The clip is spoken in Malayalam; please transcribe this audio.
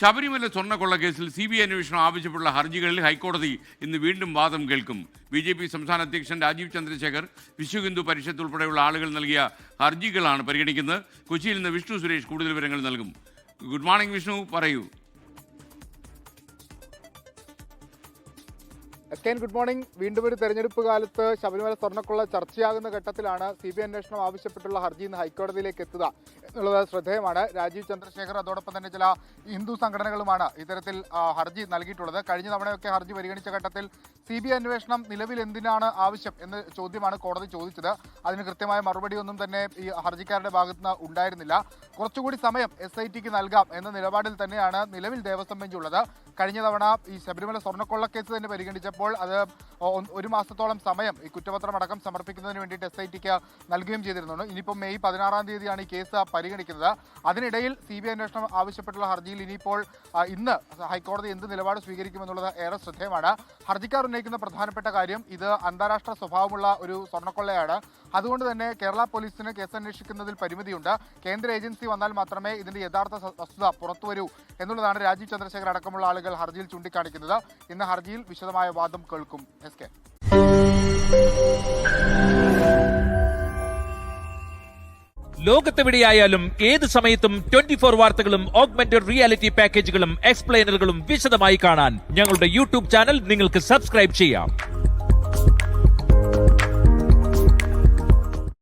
ശബരിമല സ്വർണ്ണക്കൊള്ള കേസിൽ CBI അന്വേഷണം ആവശ്യപ്പെട്ടുള്ള ഹർജികളിൽ ഹൈക്കോടതി ഇന്ന് വീണ്ടും വാദം കേൾക്കും. BJP സംസ്ഥാന അധ്യക്ഷൻ രാജീവ് ചന്ദ്രശേഖർ, വിശ്വ ഹിന്ദു പരിഷത്ത് ഉൾപ്പെടെയുള്ള ആളുകൾ നൽകിയ ഹർജികളാണ് പരിഗണിക്കുന്നത്. കൊച്ചിയിൽ നിന്ന് വിഷ്ണു സുരേഷ് കൂടുതൽ വിവരങ്ങൾ നൽകും. ഗുഡ് മോർണിംഗ് വിഷ്ണു, പറയൂ. Good morning. വീണ്ടും ഒരു തെരഞ്ഞെടുപ്പ് കാലത്ത് ശബരിമല സ്വർണ്ണക്കൊള്ള ചർച്ചയാകുന്ന ഘട്ടത്തിലാണ് CBI അന്വേഷണം ആവശ്യപ്പെട്ടുള്ള ഹർജി ഇന്ന് ഹൈക്കോടതിയിലേക്ക് എത്തുക എന്നുള്ളത് ശ്രദ്ധേയമാണ്. രാജീവ് ചന്ദ്രശേഖർ അതോടൊപ്പം തന്നെ ചില ഹിന്ദു സംഘടനകളുമാണ് ഇത്തരത്തിൽ ഹർജി നൽകിയിട്ടുള്ളത്. കഴിഞ്ഞ തവണയൊക്കെ ഹർജി പരിഗണിച്ച ഘട്ടത്തിൽ CBI അന്വേഷണം നിലവിൽ എന്തിനാണ് ആവശ്യം എന്ന ചോദ്യമാണ് കോടതി ചോദിച്ചത്. അതിന് കൃത്യമായ മറുപടിയൊന്നും തന്നെ ഈ ഹർജിക്കാരുടെ ഭാഗത്തുനിന്ന് ഉണ്ടായിരുന്നില്ല. കുറച്ചുകൂടി സമയം SITക്ക് നൽകാം എന്ന നിലപാടിൽ തന്നെയാണ് നിലവിൽ ദേവസ്വം ബെഞ്ചുള്ളത്. കഴിഞ്ഞ തവണ ഈ ശബരിമല സ്വർണ്ണക്കൊള്ള കേസ് തന്നെ പരിഗണിച്ചപ്പോൾ അത് 1 മാസത്തോളം സമയം ഈ കുറ്റപത്രം അടക്കം സമർപ്പിക്കുന്നതിന് വേണ്ടിയിട്ട് SITക്ക് നൽകുകയും ചെയ്തിരുന്നു. ഇനിയിപ്പോൾ മെയ് 16-ാം തീയതിയാണ് ഈ കേസ് പരിഗണിക്കുന്നത്. അതിനിടയിൽ CBI അന്വേഷണം ആവശ്യപ്പെട്ടുള്ള ഹർജിയിൽ ഇനിയിപ്പോൾ ഇന്ന് ഹൈക്കോടതി എന്ത് നിലപാട് സ്വീകരിക്കുമെന്നുള്ളത് ഏറെ ശ്രദ്ധേയമാണ്. ഹർജിക്കാർ ഉന്നയിക്കുന്ന പ്രധാനപ്പെട്ട കാര്യം, ഇത് അന്താരാഷ്ട്ര സ്വഭാവമുള്ള ഒരു സ്വർണ്ണക്കൊള്ളയാണ്. അതുകൊണ്ട് തന്നെ കേരള പോലീസിന് കേസ് അന്വേഷിക്കുന്നതിൽ പരിമിതിയുണ്ട്. കേന്ദ്ര ഏജൻസി വന്നാൽ മാത്രമേ ഇതിന്റെ യഥാർത്ഥ വസ്തുത പുറത്തുവരൂ എന്നുള്ളതാണ് രാജീവ് ചന്ദ്രശേഖർ അടക്കമുള്ള ആളുകൾ ഹർജിയിൽ ചൂണ്ടിക്കാണിക്കുന്നത്. ഇന്ന് ഹർജിയിൽ വിശദമായ വാദം കേൾക്കും. SK ലോകത്തെവിടെയായാലും ഏത് സമയത്തും 24 വാർത്തകളും ഓഗ്മെന്റഡ് റിയാലിറ്റി പാക്കേജുകളും എക്സ്പ്ലെയിനറുകളും വിശദമായി കാണാൻ ഞങ്ങളുടെ YouTube ചാനൽ നിങ്ങൾക്ക് സബ്സ്ക്രൈബ് ചെയ്യാം.